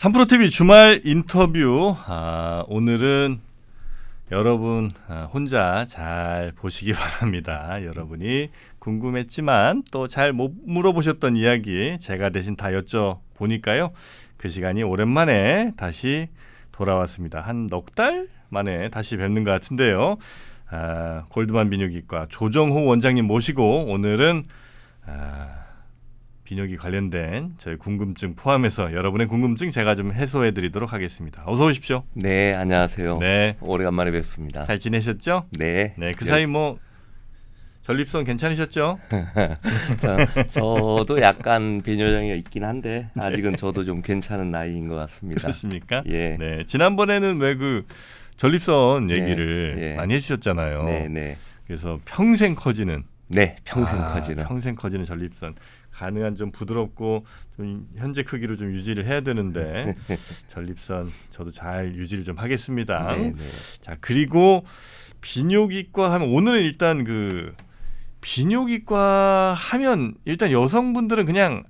삼프로TV 주말 인터뷰. 오늘은 여러분 혼자 잘 보시기 바랍니다. 여러분이 궁금했지만 또 잘 못 물어보셨던 이야기 제가 대신 다 여쭤보니까요. 그 시간이 오랜만에 다시 돌아왔습니다. 한 넉 달 만에 다시 뵙는 것 같은데요. 골드만 비뇨기과 조정호 원장님 모시고 오늘은 비뇨기 관련된 저희 궁금증 포함해서 여러분의 궁금증 제가 좀 해소해드리도록 하겠습니다. 어서 오십시오. 네, 안녕하세요. 네, 오래간만에 뵙습니다. 잘 지내셨죠? 네. 네, 그 사이 뭐 전립선 괜찮으셨죠? 저도 약간 비뇨장애가 있긴 한데 아직은 저도 좀 괜찮은 나이인 것 같습니다. 그렇습니까? 예. 네, 지난번에는 왜 그 전립선 얘기를 예. 많이 해주셨잖아요. 네, 네. 그래서 평생 커지는. 네, 평생 커지는. 평생 커지는 전립선. 가능한 좀 부드럽고 좀 현재 크기로 좀 유지를 해야 되는데 전립선 저도 잘 유지를 좀 하겠습니다. 네, 네. 자, 그리고 비뇨기과 하면 오늘은 일단 그 비뇨기과 하면 일단 여성분들은 그냥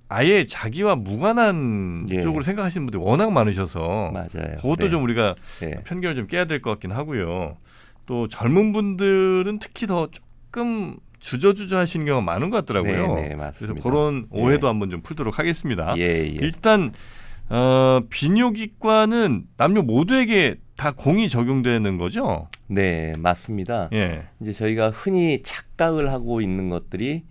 아예 자기와 무관한 예. 쪽으로 생각하시는 분들이 워낙 많으셔서 맞아요. 그것도 네. 좀 우리가 네. 편견을 좀 깨야 될 것 같긴 하고요. 또 젊은 분들은 특히 더 조금 주저주저 하시는 경우가 많은 것 같더라고요. 네, 네, 맞습니다. 그래서 그런 오해도 예. 한번 좀 풀도록 하겠습니다. 예, 예. 일단 비뇨기과는 남녀 모두에게 다 공이 적용되는 거죠? 네, 맞습니다. 예. 이제 저희가 흔히 착각을 하고 있는 것들이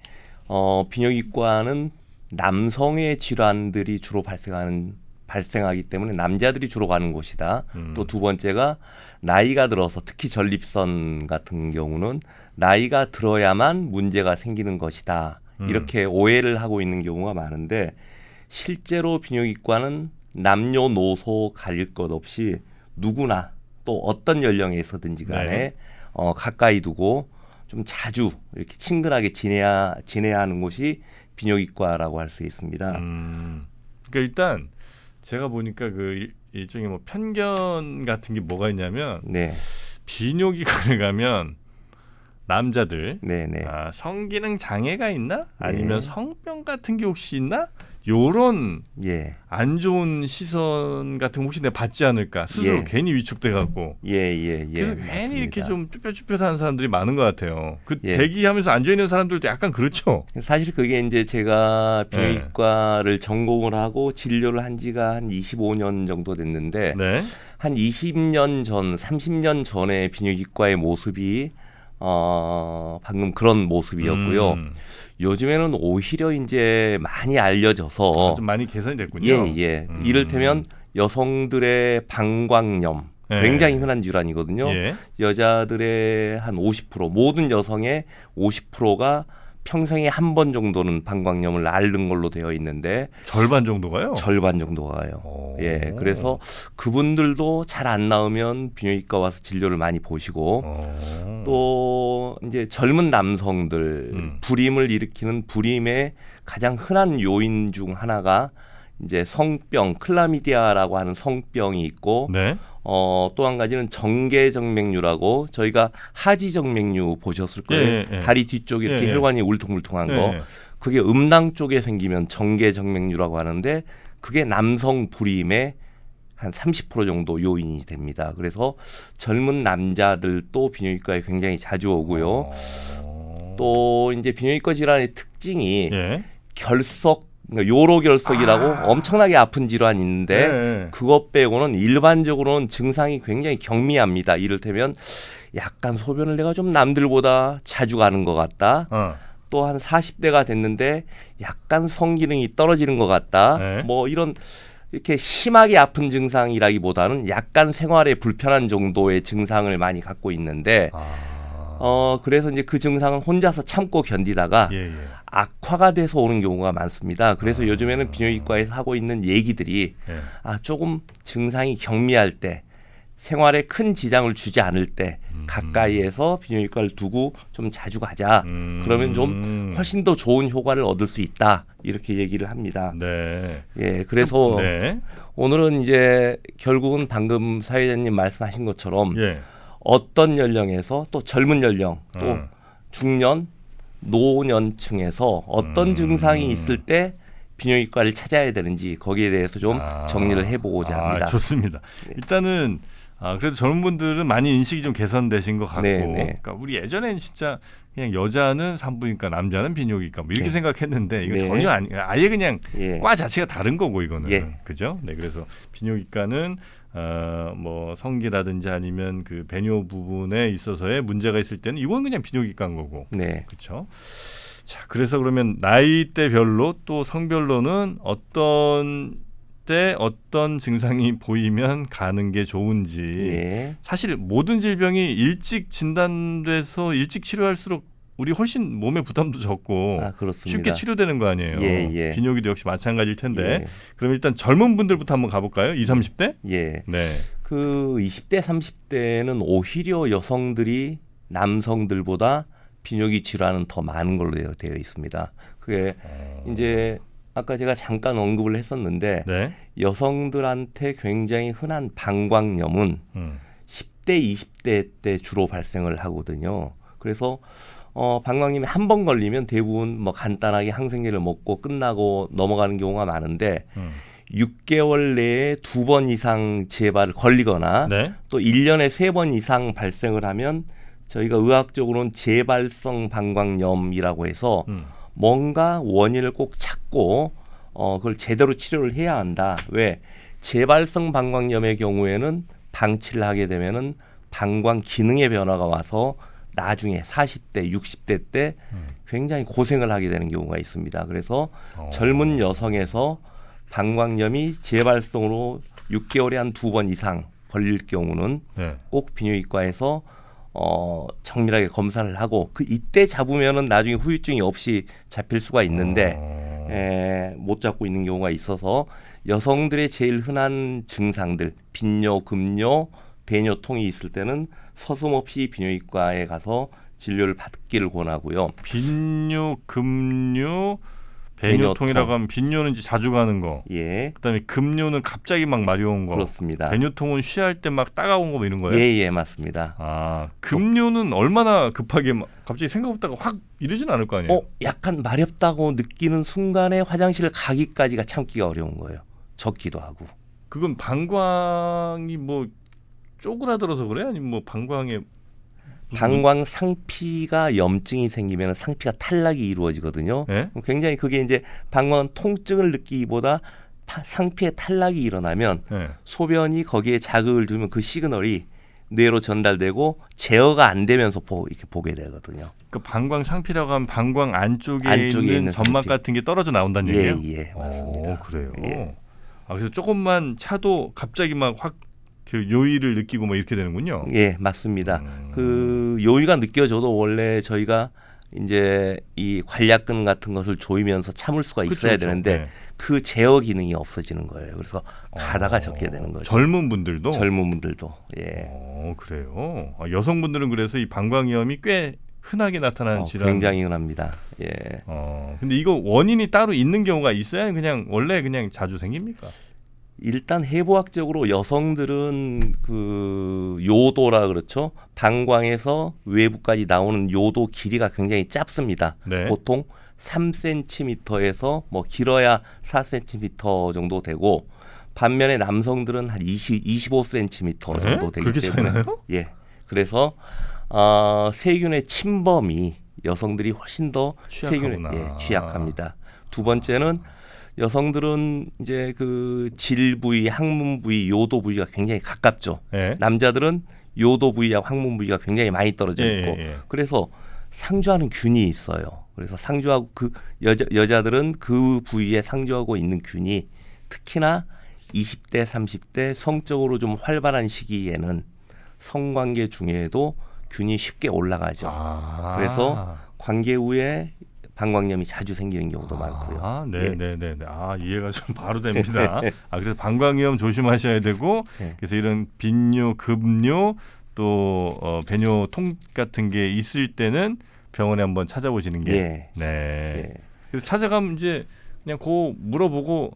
비뇨기과는 남성의 질환들이 주로 발생하기 때문에 남자들이 주로 가는 곳이다. 또 두 번째가 나이가 들어서 특히 전립선 같은 경우는 나이가 들어야만 문제가 생기는 것이다. 이렇게 오해를 하고 있는 경우가 많은데 실제로 비뇨기과는 남녀노소 가릴 것 없이 누구나 또 어떤 연령에 있어든지 간에 네. 가까이 두고 좀 자주 이렇게 친근하게 지내야 하는 곳이 비뇨기과라고 할 수 있습니다. 그러니까 일단 제가 보니까 그 일종의 뭐 편견 같은 게 뭐가 있냐면 네, 비뇨기과를 가면 남자들 네, 네. 성기능 장애가 있나? 아니면 네. 성병 같은 게 혹시 있나? 요런 예, 안 좋은 시선 같은 거 혹시 내가 받지 않을까 스스로 예. 괜히 위축돼 갖고 예. 그래서 괜히 이렇게 좀 쭈뼛쭈뼛하는 사람들이 많은 것 같아요. 그 예. 대기하면서 앉아 있는 사람들도 약간 그렇죠. 사실 그게 이제 제가 비뇨기과를 전공을 하고 진료를 한 지가 한 25년 정도 됐는데 네. 한 20년 전, 30년 전에 비뇨기과의 모습이 방금 그런 모습이었고요. 요즘에는 오히려 이제 많이 알려져서 좀 많이 개선이 됐군요. 예. 이를테면 여성들의 방광염 예. 굉장히 흔한 질환이거든요. 예. 여자들의 한 50%, 모든 여성의 50%가 평생에 한 번 정도는 방광염을 앓는 걸로 되어 있는데 절반 정도가요? 절반 정도가 가요. 오. 예, 그래서 그분들도 잘 안 나오면 비뇨기과 와서 진료를 많이 보시고 또 이제 젊은 남성들 불임을 일으키는 불임의 가장 흔한 요인 중 하나가 이제 성병, 클라미디아라고 하는 성병이 있고 네. 또 한 가지는 정계정맥류라고 저희가 하지정맥류 보셨을 거예요. 예. 다리 뒤쪽에 이렇게 예. 혈관이 울퉁불퉁한 거. 예. 그게 음낭 쪽에 생기면 정계정맥류라고 하는데 그게 남성 불임의 한 30% 정도 요인이 됩니다. 그래서 젊은 남자들도 비뇨기과에 굉장히 자주 오고요. 또 이제 비뇨기과 질환의 특징이 예. 결석, 그러니까 요로결석이라고 엄청나게 아픈 질환이 있는데 예. 그것 빼고는 일반적으로는 증상이 굉장히 경미합니다. 이를테면 약간 소변을 내가 좀 남들보다 자주 가는 것 같다. 또 한 40대가 됐는데 약간 성기능이 떨어지는 것 같다. 네. 뭐 이런 이렇게 심하게 아픈 증상이라기보다는 약간 생활에 불편한 정도의 증상을 많이 갖고 있는데 그래서 이제 그 증상은 혼자서 참고 견디다가 예. 악화가 돼서 오는 경우가 많습니다. 그래서 요즘에는 비뇨기과에서 하고 있는 얘기들이 예. 조금 증상이 경미할 때 생활에 큰 지장을 주지 않을 때 가까이에서 비뇨기과를 두고 좀 자주 가자. 그러면 좀 훨씬 더 좋은 효과를 얻을 수 있다. 이렇게 얘기를 합니다. 네. 예, 그래서 네. 오늘은 이제 결국은 방금 사회자님 말씀하신 것처럼 예. 어떤 연령에서 또 젊은 연령 또 중년 노년층에서 어떤 증상이 있을 때 비뇨기과를 찾아야 되는지 거기에 대해서 좀 정리를 해보고자 합니다. 좋습니다. 네. 일단은 그래도 젊은 분들은 많이 인식이 좀 개선되신 것 같고, 네. 그러니까 우리 예전에는 진짜 그냥 여자는 산부인과, 남자는 비뇨기과 뭐 이렇게 네. 생각했는데 이거 네. 전혀 아예 그냥 예. 과 자체가 다른 거고 이거는 예. 그죠? 네, 그래서 비뇨기과는 뭐 성기라든지 아니면 그 배뇨 부분에 있어서의 문제가 있을 때는 이건 그냥 비뇨기과인 거고, 네. 그렇죠? 자, 그래서 그러면 나이대별로 또 성별로는 어떤 때 어떤 증상이 보이면 가는 게 좋은지. 예. 사실 모든 질병이 일찍 진단돼서 일찍 치료할수록 우리 훨씬 몸에 부담도 적고 그렇습니다. 쉽게 치료되는 거 아니에요. 예. 비뇨기도 역시 마찬가지일 텐데. 예. 그럼 일단 젊은 분들부터 한번 가볼까요? 20, 30대? 예. 네. 그 20대, 30대는 오히려 여성들이 남성들보다 비뇨기 질환은 더 많은 걸로 되어 있습니다. 그게 이제 아까 제가 잠깐 언급을 했었는데 네. 여성들한테 굉장히 흔한 방광염은 10대, 20대 때 주로 발생을 하거든요. 그래서 방광염이 한 번 걸리면 대부분 뭐 간단하게 항생제를 먹고 끝나고 넘어가는 경우가 많은데 6개월 내에 2번 이상 재발 걸리거나 네. 또 1년에 3번 이상 발생을 하면 저희가 의학적으로는 재발성 방광염이라고 해서 뭔가 원인을 꼭 찾고 그걸 제대로 치료를 해야 한다. 왜? 재발성 방광염의 경우에는 방치를 하게 되면은 방광 기능의 변화가 와서 나중에 40대, 60대 때 굉장히 고생을 하게 되는 경우가 있습니다. 그래서 젊은 여성에서 방광염이 재발성으로 6개월에 한 2번 이상 걸릴 경우는 네. 꼭 비뇨기과에서 정밀하게 검사를 하고 그 이때 잡으면은 나중에 후유증이 없이 잡힐 수가 있는데 못 잡고 있는 경우가 있어서 여성들의 제일 흔한 증상들 빈뇨, 급뇨, 배뇨통이 있을 때는 서슴없이 비뇨기과에 가서 진료를 받기를 권하고요. 빈뇨, 급뇨, 배뇨통이라고 하면 빈뇨는 이제 자주 가는 거. 예. 그다음에 급뇨는 갑자기 막 마려운 거. 그렇습니다. 배뇨통은 쉬할 때 막 따가운 거 뭐 이런 거예요? 예, 맞습니다. 급뇨는 얼마나 급하게 갑자기 생각보다가 확 이러진 않을 거 아니에요? 약간 마렵다고 느끼는 순간에 화장실 가기까지가 참기가 어려운 거예요. 젖기도 하고. 그건 방광이 뭐 쪼그라들어서 그래? 아니면 뭐 방광에 방광 상피가 염증이 생기면 상피가 탈락이 이루어지거든요. 네? 굉장히 그게 이제 방광 통증을 느끼기보다 상피의 탈락이 일어나면 네. 소변이 거기에 자극을 주면 그 시그널이 뇌로 전달되고 제어가 안 되면서 이렇게 보게 되거든요. 그 방광 상피라고 하면 방광 안쪽에 안쪽에 있는 점막 상피. 같은 게 떨어져 나온다는 얘기예요? 예, 맞습니다. 그래요. 예. 그래서 조금만 차도 갑자기 막 확 그 요의를 느끼고 뭐 이렇게 되는군요. 예, 맞습니다. 그 요의가 느껴져도 원래 저희가 이제 이 관략근 같은 것을 조이면서 참을 수가 있어야 그쵸. 되는데 네. 그 제어 기능이 없어지는 거예요. 그래서 가다가 적게 되는 거죠. 젊은 분들도? 젊은 분들도. 예. 그래요. 여성분들은 그래서 이 방광염이 꽤 흔하게 나타나는 질환. 굉장히 흔합니다. 예. 근데 이거 원인이 따로 있는 경우가 있어야 그냥 원래 그냥 자주 생깁니까? 일단 해부학적으로 여성들은 그 요도라 그렇죠. 방광에서 외부까지 나오는 요도 길이가 굉장히 짧습니다. 네. 보통 3cm에서 뭐 길어야 4cm 정도 되고 반면에 남성들은 한 25cm 정도 되기 그렇게 때문에 차이나요? 예. 그래서 세균의 침범이 여성들이 훨씬 더 세균에 취약하구나. 취약합니다. 두 번째는 여성들은 이제 그 질 부위, 항문 부위, 요도 부위가 굉장히 가깝죠. 네. 남자들은 요도 부위하고 항문 부위가 굉장히 많이 떨어져 있고 예. 그래서 상주하는 균이 있어요. 그래서 상주하고 그 여자들은 그 부위에 상주하고 있는 균이 특히나 20대, 30대 성적으로 좀 활발한 시기에는 성관계 중에도 균이 쉽게 올라가죠. 그래서 관계 후에 방광염이 자주 생기는 경우도 많고요. 네네네. 이해가 좀 바로 됩니다. 그래서 방광염 조심하셔야 되고, 그래서 이런 빈뇨, 급뇨, 또 배뇨통 같은 게 있을 때는 병원에 한번 찾아보시는 게. 네. 그래서 찾아가면 이제 그냥 고 물어보고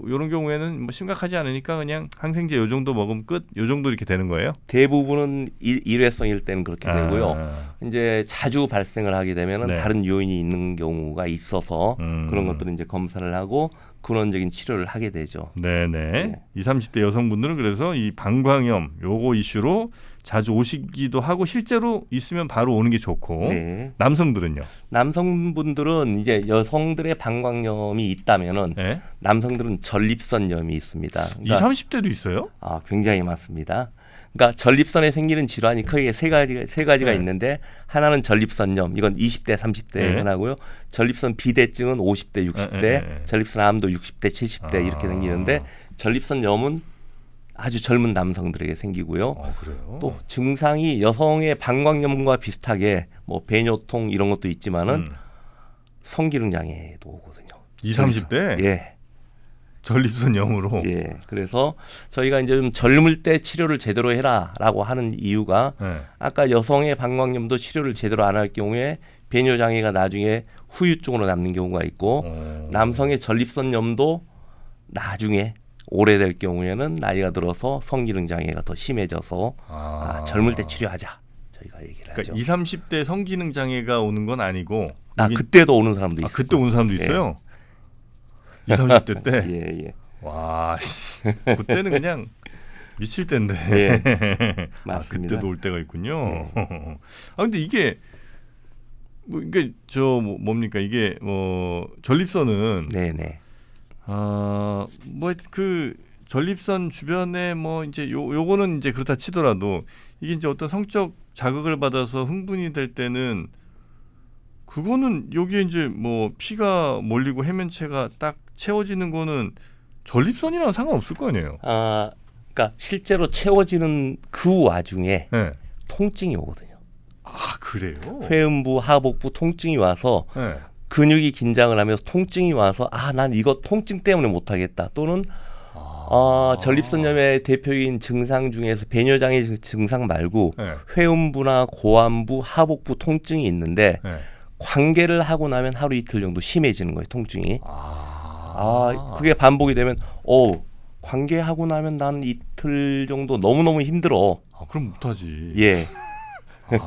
요런 경우에는 뭐 심각하지 않으니까 그냥 항생제 요 정도 먹으면 끝. 요 정도 이렇게 되는 거예요? 대부분은 일회성일 때는 그렇게 되고요. 이제 자주 발생을 하게 되면은 네. 다른 요인이 있는 경우가 있어서 그런 것들은 이제 검사를 하고 근원적인 치료를 하게 되죠. 네네. 네. 20, 30대 여성분들은 그래서 이 방광염 요거 이슈로 자주 오시기도 하고 실제로 있으면 바로 오는 게 좋고 네. 남성들은요? 남성분들은 이제 여성들의 방광염이 있다면은 네? 남성들은 전립선염이 있습니다. 20, 30대도 있어요? 굉장히 많습니다. 그러니까 전립선에 생기는 질환이 크게 세 가지가 네. 있는데 하나는 전립선염, 이건 20대, 30대에 네. 하나고요. 전립선 비대증은 50대, 60대, 네. 전립선 암도 60대, 70대 이렇게 생기는데 전립선염은 아주 젊은 남성들에게 생기고요. 그래요? 또 증상이 여성의 방광염과 비슷하게 뭐 배뇨통 이런 것도 있지만은 성기능 장애도 오거든요. 20, 30대? 예. 전립선염으로? 예. 그래서 저희가 이제 좀 젊을 때 치료를 제대로 해라라고 하는 이유가 네. 아까 여성의 방광염도 치료를 제대로 안 할 경우에 배뇨 장애가 나중에 후유증으로 남는 경우가 있고 남성의 전립선염도 나중에 오래될 경우에는 나이가 들어서 성기능 장애가 더 심해져서 젊을 때 치료하자 저희가 얘기를 하죠. 그러니까 20, 30대 성기능 장애가 오는 건 아니고 그때도 오는 사람도 있어요. 그때 오는 사람도 있어요? 20, 30대 때? 예, 예. 와, 그때는 그냥 미칠 때인데. 예. 맞습니다. 그때도 올 때가 있군요. 근데 이게 이게 뭡니까 이게 전립선은 네네. 그 전립선 주변에 이제 요거는 이제 그렇다 치더라도 이게 이제 어떤 성적 자극을 받아서 흥분이 될 때는 그거는 여기에 이제 피가 몰리고 해면체가 딱 채워지는 거는 전립선이랑 상관없을 거 아니에요. 그러니까 실제로 채워지는 그 와중에 네. 통증이 오거든요. 그래요? 회음부, 하복부 통증이 와서 네. 근육이 긴장을 하면서 통증이 와서 난 이거 통증 때문에 못하겠다 또는 전립선염의 대표적인 증상 중에서 배뇨장애 증상 말고 네. 회음부나 고안부, 하복부 통증이 있는데 네. 관계를 하고 나면 하루 이틀 정도 심해지는 거예요, 통증이. 그게 반복이 되면 관계하고 나면 난 이틀 정도 너무너무 힘들어. 그럼 못하지. 예.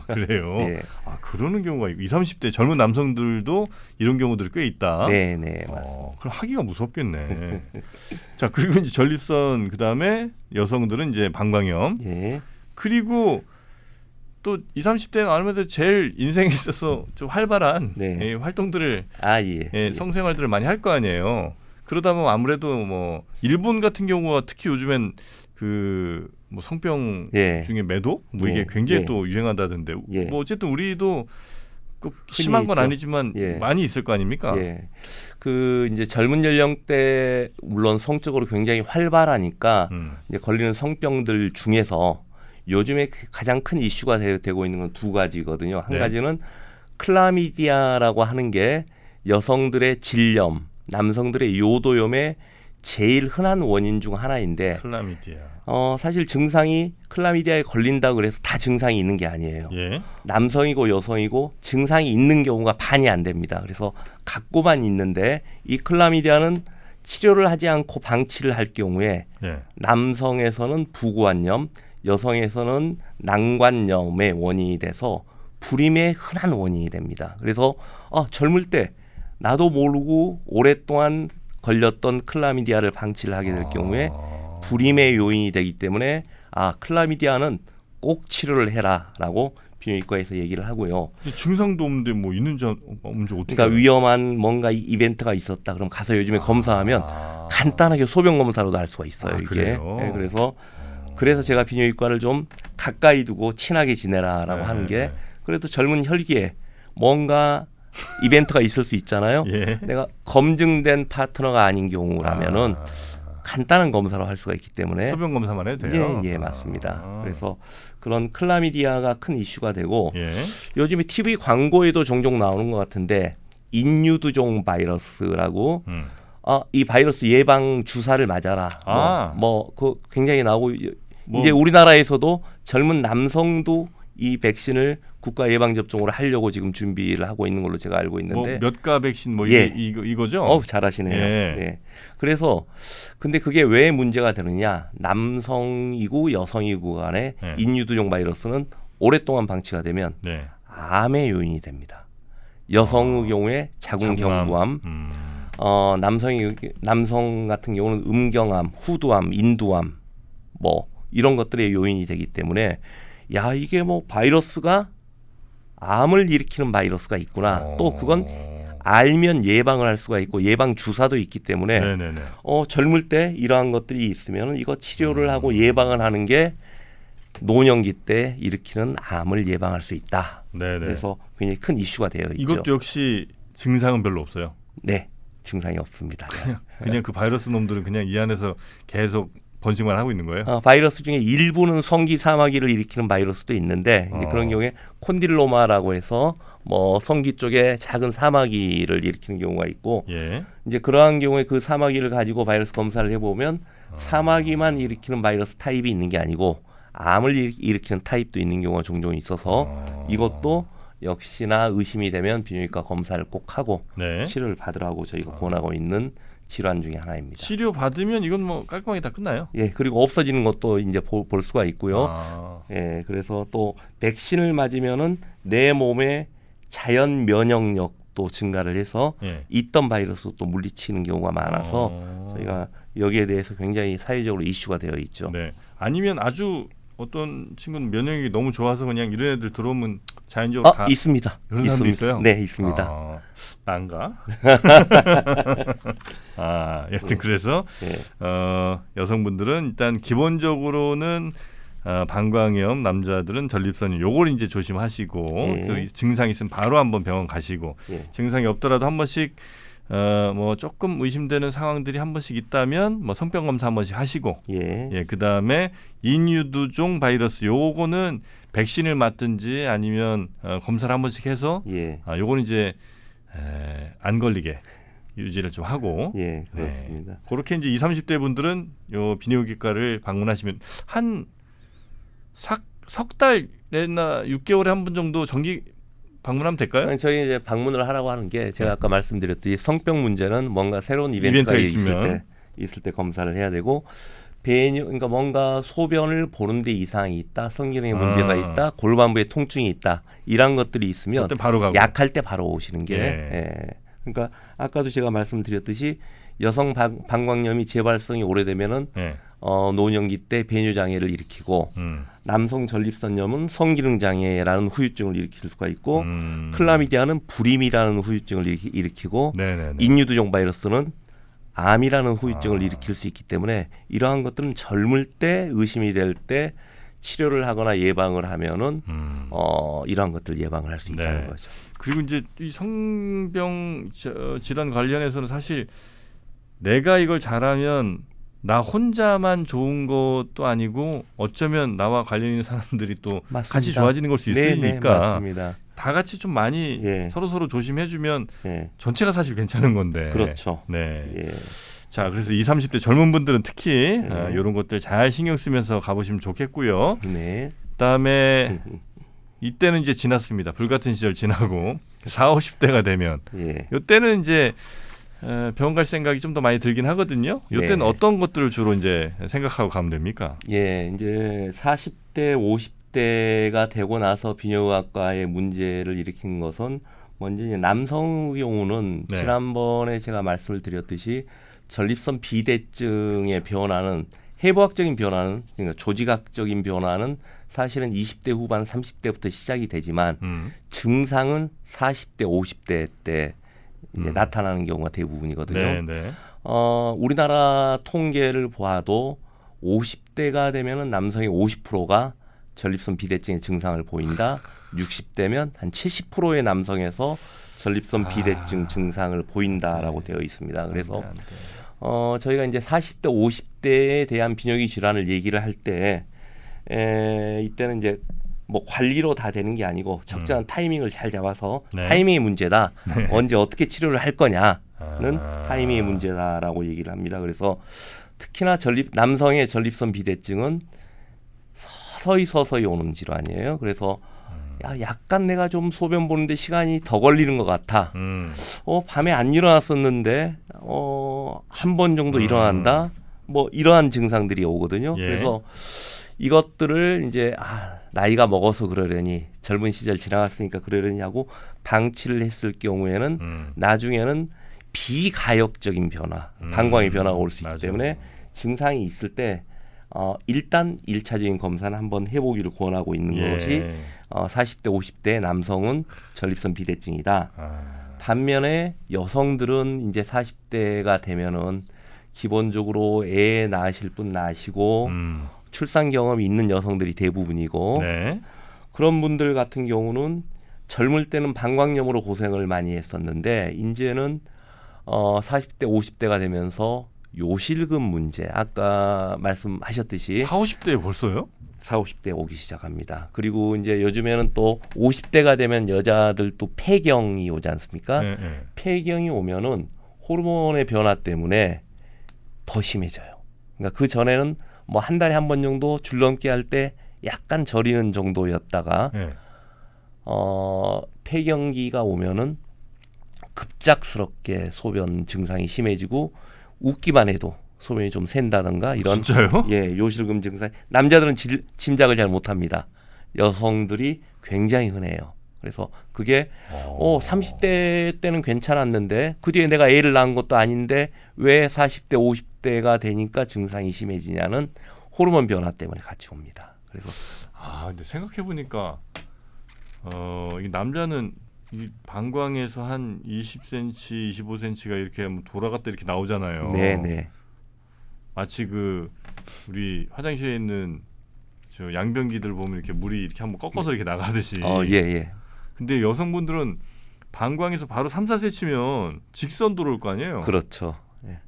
그래요? 예. 그러는 경우가 20, 30대 젊은 남성들도 이런 경우들이 꽤 있다. 네, 맞습니다. 그럼 하기가 무섭겠네. 자, 그리고 이제 전립선 그다음에 여성들은 이제 방광염. 예. 그리고 또 20, 30대는 아무래도 제일 인생에 있어서 좀 활발한 네. 활동들을 예. 성생활들을 많이 할 거 아니에요. 그러다 보면 아무래도 일본 같은 경우가 특히 요즘엔 성병 중에 매독 이게 굉장히 또 유행한다던데 어쨌든 우리도 꼭 심한 건 있죠. 아니지만 많이 있을 거 아닙니까? 예. 이제 젊은 연령대 물론 성적으로 굉장히 활발하니까 이제 걸리는 성병들 중에서 요즘에 가장 큰 이슈가 되고 있는 건 두 가지거든요. 한 가지는 클라미디아라고 하는 게 여성들의 질염, 남성들의 요도염의 제일 흔한 원인 중 하나인데 클라미디아. 사실 증상이 클라미디아에 걸린다 그래서 다 증상이 있는 게 아니에요. 예. 남성이고 여성이고 증상이 있는 경우가 반이 안 됩니다. 그래서 갖고만 있는데 이 클라미디아는 치료를 하지 않고 방치를 할 경우에 남성에서는 부고환염, 여성에서는 난관염의 원인이 돼서 불임의 흔한 원인이 됩니다. 그래서 젊을 때 나도 모르고 오랫동안 걸렸던 클라미디아를 방치를 하게 될 경우에 불임의 요인이 되기 때문에 클라미디아는 꼭 치료를 해라라고 비뇨기과에서 얘기를 하고요. 증상도 없는데 있는지 없는지 어떻게? 그러니까 위험한 뭔가 이벤트가 있었다. 그럼 가서 요즘에 검사하면 간단하게 소변 검사로도 알 수가 있어요. 이게. 그래요? 그래서 제가 비뇨기과를 좀 가까이 두고 친하게 지내라라고 하는 게 그래도 젊은 혈기에 뭔가 이벤트가 있을 수 있잖아요. 내가 검증된 파트너가 아닌 경우라면은 간단한 검사로 할 수가 있기 때문에 소변 검사만 해도 돼요. 예, 맞습니다. 그래서 그런 클라미디아가 큰 이슈가 되고 요즘에 TV 광고에도 종종 나오는 것 같은데 인유두종 바이러스라고 이 바이러스 예방 주사를 맞아라. 그 굉장히 나오고 이제 우리나라에서도 젊은 남성도 이 백신을 국가 예방 접종으로 하려고 지금 준비를 하고 있는 걸로 제가 알고 있는데 몇가 백신 뭐 예. 이거죠? 잘하시네요. 예. 네. 그래서 근데 그게 왜 문제가 되느냐? 남성이고 여성이고 간에 네. 인유두종 바이러스는 오랫동안 방치가 되면 네. 암의 요인이 됩니다. 여성의 경우에 자궁경부암, 남성 같은 경우는 음경암, 후두암, 인두암 뭐 이런 것들의 요인이 되기 때문에 야 이게 뭐 바이러스가 암을 일으키는 바이러스가 있구나. 또 그건 알면 예방을 할 수가 있고 예방 주사도 있기 때문에 네네네. 젊을 때 이러한 것들이 있으면 이거 치료를 하고 예방을 하는 게 노년기 때 일으키는 암을 예방할 수 있다. 네네. 그래서 굉장히 큰 이슈가 되어 있죠. 이것도 역시 증상은 별로 없어요. 네, 증상이 없습니다. 그냥 그 바이러스 놈들은 그냥 이 안에서 계속 번식만 하고 있는 거예요. 바이러스 중에 일부는 성기 사마귀를 일으키는 바이러스도 있는데 이제 그런 경우에 콘딜로마라고 해서 뭐 성기 쪽에 작은 사마귀를 일으키는 경우가 있고 예. 이제 그러한 경우에 그 사마귀를 가지고 바이러스 검사를 해보면 사마귀만 일으키는 바이러스 타입이 있는 게 아니고 암을 일으키는 타입도 있는 경우가 종종 있어서 이것도 역시나 의심이 되면 비뇨기과 검사를 꼭 하고 네. 치료를 받으라고 저희가 권하고 있는 질환 중에 하나입니다. 치료 받으면 이건 뭐 깔끔하게 다 끝나요? 예, 그리고 없어지는 것도 이제 볼 수가 있고요. 아. 예, 그래서 또 백신을 맞으면은 내 몸의 자연 면역력도 증가를 해서 예. 있던 바이러스도 물리치는 경우가 많아서 저희가 여기에 대해서 굉장히 사회적으로 이슈가 되어 있죠. 네. 아니면 아주 어떤 친구는 면역력이 너무 좋아서 그냥 이런 애들 들어오면 자연적으로 다 있습니다. 이런 사람도 있어요? 네, 있습니다. 난가? 여튼 그래서 여성분들은 일단 기본적으로는 방광염, 남자들은 전립선염 요걸 이제 조심하시고 또 증상 있으면 바로 한번 병원 가시고 증상이 없더라도 한 번씩 뭐 조금 의심되는 상황들이 한 번씩 있다면 뭐 성병 검사 한 번씩 하시고 그다음에 인유두종 바이러스 요거는 백신을 맞든지 아니면 검사를 한 번씩 해서 요거는 이제 안 걸리게 유지를 좀 하고 그렇습니다. 네. 그렇게 이제 20, 30대 분들은 요 비뇨기과를 방문하시면 한 석 달이나 6개월에 한 번 정도 정기 방문하면 될까요? 저희 이제 방문을 하라고 하는 게 제가 아까 말씀드렸듯이 성병 문제는 뭔가 새로운 이벤트가 있을 때 검사를 해야 되고 그러니까 뭔가 소변을 보는 데 이상이 있다, 성기능에 문제가 있다, 골반부에 통증이 있다 이런 것들이 있으면 바로 가고. 약할 때 바로 오시는 게 그러니까 아까도 제가 말씀드렸듯이 여성 방광염이 재발성이 오래되면은 노년기 때 배뇨 장애를 일으키고 남성 전립선염은 성기능 장애라는 후유증을 일으킬 수가 있고 클라미디아는 불임이라는 후유증을 일으키고 인유두종 바이러스는 암이라는 후유증을 일으킬 수 있기 때문에 이러한 것들은 젊을 때 의심이 될 때 치료를 하거나 예방을 하면은 이러한 것들 예방을 할 수 있다는 거죠. 그리고 이제 이 성병 질환 관련해서는 사실 내가 이걸 잘하면 나 혼자만 좋은 것도 아니고 어쩌면 나와 관련 있는 사람들이 또 맞습니다. 같이 좋아지는 걸 수 있으니까 맞습니다. 다 같이 좀 많이 서로 조심해주면 전체가 사실 괜찮은 건데. 그렇죠. 자, 그래서 20, 30대 젊은 분들은 특히 이런 것들 잘 신경 쓰면서 가보시면 좋겠고요. 그다음에 이때는 이제 지났습니다. 불같은 시절 지나고 40, 50대가 되면 이때는 이제 병원 갈 생각이 좀 더 많이 들긴 하거든요. 이때는 어떤 것들을 주로 이제 생각하고 가면 됩니까? 이제 40대, 50대가 되고 나서 비뇨기과의 문제를 일으킨 것은 먼저 이제 남성의 경우는 지난번에 제가 말씀을 드렸듯이 전립선 비대증의 변화는 해부학적인 변화는 그러니까 조직학적인 변화는 사실은 20대 후반 30대부터 시작이 되지만 증상은 40대 50대 때 이제 나타나는 경우가 대부분이거든요. 우리나라 통계를 보아도 50대가 되면은 남성의 50%가 전립선 비대증의 증상을 보인다. 60대면 한 70%의 남성에서 전립선 비대증 증상을 보인다라고 되어 있습니다. 그래서 저희가 이제 40대, 50대에 대한 비뇨기 질환을 얘기를 할 때 이때는 이제 뭐 관리로 다 되는 게 아니고 적절한 타이밍을 잘 잡아서 타이밍의 문제다. 언제 어떻게 치료를 할 거냐는 타이밍의 문제다라고 얘기를 합니다. 그래서 특히나 남성의 전립선 비대증은 서서히 오는 질환이에요. 그래서 야, 약간 내가 좀 소변 보는데 시간이 더 걸리는 것 같아. 밤에 안 일어났었는데 한 번 정도 일어난다. 뭐 이러한 증상들이 오거든요. 예. 그래서 이것들을 이제 나이가 먹어서 그러려니 젊은 시절 지나갔으니까 그러려니 하고 방치를 했을 경우에는 나중에는 비가역적인 변화, 방광의 변화가 올 수 있기 맞아요. 때문에 증상이 있을 때 일단 1차적인 검사는 한번 해보기를 권하고 있는 예. 것이 40대, 50대 남성은 전립선 비대증이다. 반면에 여성들은 이제 40대가 되면은 기본적으로 애 낳으실 분 낳으시고 출산 경험이 있는 여성들이 대부분이고 네. 그런 분들 같은 경우는 젊을 때는 방광염으로 고생을 많이 했었는데 이제는 40대, 50대가 되면서 요실금 문제 아까 말씀하셨듯이 40, 50대에 벌써요? 40, 50대 오기 시작합니다. 그리고 이제 요즘에는 또 50대가 되면 여자들 또 폐경이 오지 않습니까? 네, 네. 폐경이 오면은 호르몬의 변화 때문에 더 심해져요. 그러니까 그 전에는 뭐 한 달에 한 번 정도 줄넘기 할 때 약간 저리는 정도였다가 네. 폐경기가 오면은 급작스럽게 소변 증상이 심해지고 웃기만 해도 소변이 좀 샌다던가 이런 진짜요? 요실금 증상. 남자들은 짐작을 잘 못합니다. 여성들이 굉장히 흔해요. 그래서 그게 30대 때는 괜찮았는데 그 뒤에 내가 애를 낳은 것도 아닌데 왜 40대 50대가 되니까 증상이 심해지냐는 호르몬 변화 때문에 같이 옵니다. 그래서 근데 생각해 보니까 이 남자는 이 방광에서 한 20cm, 25cm가 이렇게 뭐 돌아갔다 이렇게 나오잖아요. 네. 마치 그 우리 화장실에 있는 저 양변기들 보면 이렇게 물이 이렇게 한번 꺾어서 이렇게 나가듯이. 예. 근데 여성분들은 방광에서 바로 3, 4cm면 직선 들어올 거 아니에요. 그렇죠. 예.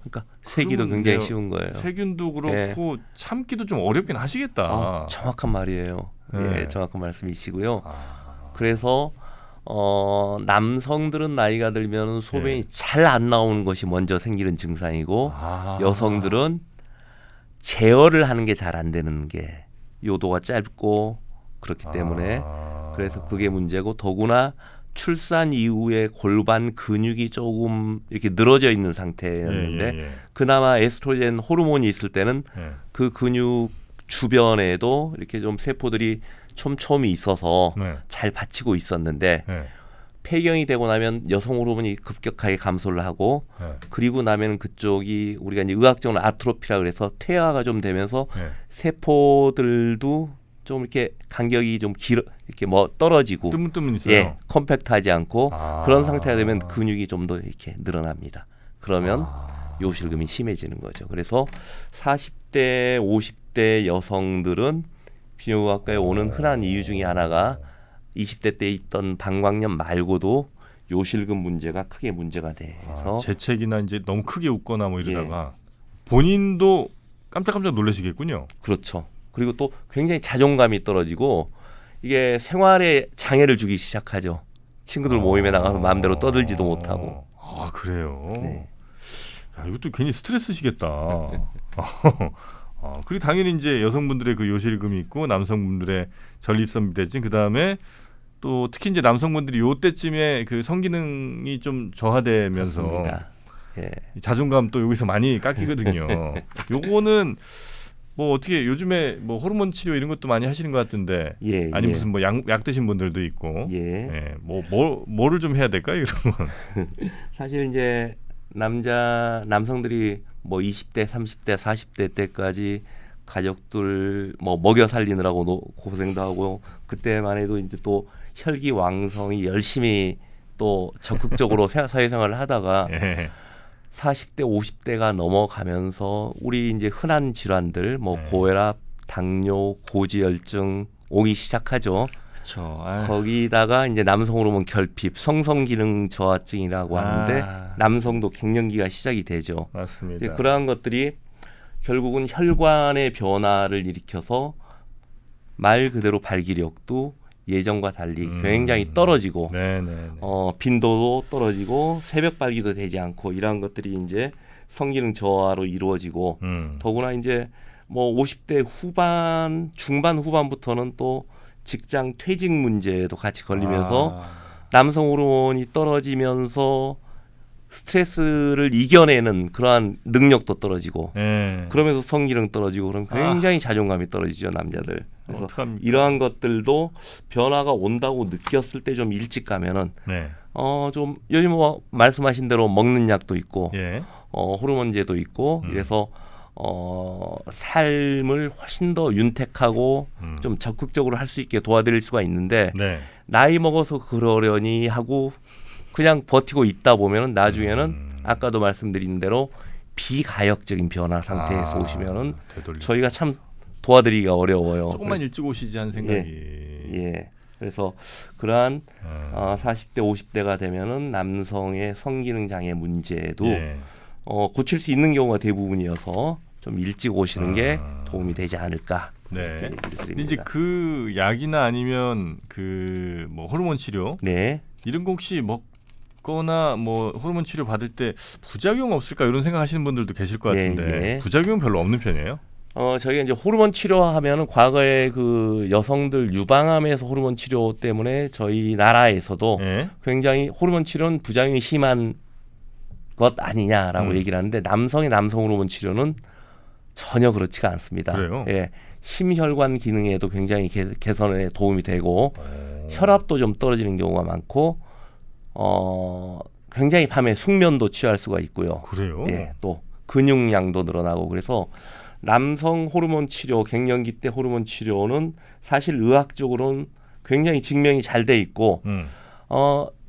그러니까 세기도 그러면 굉장히 쉬운 거예요. 세균도 그렇고 참기도 좀 어렵긴 하시겠다. 정확한 말이에요. 네. 예, 정확한 말씀이시고요. 그래서 남성들은 나이가 들면 소변이 잘 안 나오는 것이 먼저 생기는 증상이고 여성들은 제어를 하는 게 잘 안 되는 게 요도가 짧고 그렇기 때문에 그래서 그게 문제고 더구나 출산 이후에 골반 근육이 조금 이렇게 늘어져 있는 상태였는데 그나마 에스트로겐 호르몬이 있을 때는 그 근육 주변에도 이렇게 좀 세포들이 촘촘히 있어서 잘 받치고 있었는데 폐경이 되고 나면 여성 호르몬이 급격하게 감소를 하고 그리고 나면 그쪽이 우리가 이제 의학적으로 아트로피라 그래서 퇴화가 좀 되면서 세포들도 좀 이렇게 간격이 좀 길어 이렇게 뭐 떨어지고 뜨문뜨문 있어요. 컴팩트하지 않고 그런 상태가 되면 근육이 좀 더 이렇게 늘어납니다. 그러면 요실금이 심해지는 거죠. 그래서 40대, 50대 여성들은 비뇨기과에 오는 흔한 이유 중에 하나가 20대 때 있던 방광염 말고도 요실금 문제가 크게 문제가 돼서 재채기나 이제 너무 크게 웃거나 뭐 이러다가 본인도 깜짝깜짝 놀라시겠군요. 그렇죠. 그리고 또 굉장히 자존감이 떨어지고 이게 생활에 장애를 주기 시작하죠. 친구들 모임에 나가서 마음대로 떠들지도 못하고. 그래요. 네. 야, 이것도 괜히 스트레스시겠다. 그리고 당연히 이제 여성분들의 그 요실금이 있고 남성분들의 전립선 비대증 그다음에 또 특히 이제 남성분들이 요때쯤에 그 성기능이 좀 저하되면서 자존감 또 여기서 많이 깎이거든요. 요거는 뭐 어떻게 요즘에 뭐 호르몬 치료 이런 것도 많이 하시는 것 같은데 아니 무슨 뭐 약 드신 분들도 있고 뭐를 좀 해야 될까요? 이런 건 사실 이제 남성들이 뭐 20대, 30대, 40대 때까지 가족들 뭐 먹여 살리느라고 고생도 하고 그때만 해도 이제 또 혈기왕성이 열심히 또 적극적으로 사회생활을 하다가 40대, 50대가 넘어가면서 우리 이제 흔한 질환들 뭐 고혈압, 당뇨, 고지혈증 오기 시작하죠. 그렇죠. 거기다가 이제 남성 호르몬 결핍, 성기능 저하증이라고 하는데 남성도 갱년기가 시작이 되죠. 맞습니다. 이제 그러한 것들이 결국은 혈관의 변화를 일으켜서 말 그대로 발기력도 예전과 달리 굉장히 떨어지고 빈도도 떨어지고 새벽 발기도 되지 않고 이러한 것들이 이제 성기능 저하로 이루어지고 더구나 이제 뭐 50대 후반, 중반 후반부터는 또 직장 퇴직 문제도 같이 걸리면서 남성 호르몬이 떨어지면서 스트레스를 이겨내는 그러한 능력도 떨어지고 예. 그러면서 성기능 떨어지고 그럼 굉장히 자존감이 떨어지죠 남자들. 그래서 어떡합니까? 이러한 것들도 변화가 온다고 느꼈을 때 좀 일찍 가면은 네. 좀 요즘 뭐 말씀하신 대로 먹는 약도 있고 예. 호르몬제도 있고 이래서 삶을 훨씬 더 윤택하고 좀 적극적으로 할 수 있게 도와드릴 수가 있는데 네. 나이 먹어서 그러려니 하고 그냥 버티고 있다 보면은 나중에는 아까도 말씀드린 대로 비가역적인 변화 상태에서 오시면은 되돌리기. 저희가 참 도와드리기가 어려워요. 조금만 일찍 오시지 하는 생각이. 예. 그래서 그러한 40대 50대가 되면은 남성의 성기능 장애 문제도 예. 고칠 수 있는 경우가 대부분이어서 좀 일찍 오시는 게 도움이 되지 않을까. 네. 이렇게 얘기를 근데 드립니다. 이제 그 약이나 아니면 그 뭐 호르몬 치료 네. 이런 거 혹시 먹거나 뭐 호르몬 치료 받을 때 부작용 없을까 이런 생각하시는 분들도 계실 것 예, 같은데 예. 부작용 별로 없는 편이에요? 저희가 이제 호르몬 치료하면은 과거에 그 여성들 유방암에서 호르몬 치료 때문에 저희 나라에서도 예. 굉장히 호르몬 치료는 부작용이 심한 것 아니냐라고 얘기를 하는데 남성의 남성 호르몬 치료는 전혀 그렇지가 않습니다. 그래요? 예. 심혈관 기능에도 굉장히 개선에 도움이 되고 혈압도 좀 떨어지는 경우가 많고 굉장히 밤에 숙면도 취할 수가 있고요. 그래요? 예, 또 근육량도 늘어나고 그래서 남성 호르몬 치료, 갱년기 때 호르몬 치료는 사실 의학적으로는 굉장히 증명이 잘 돼 있고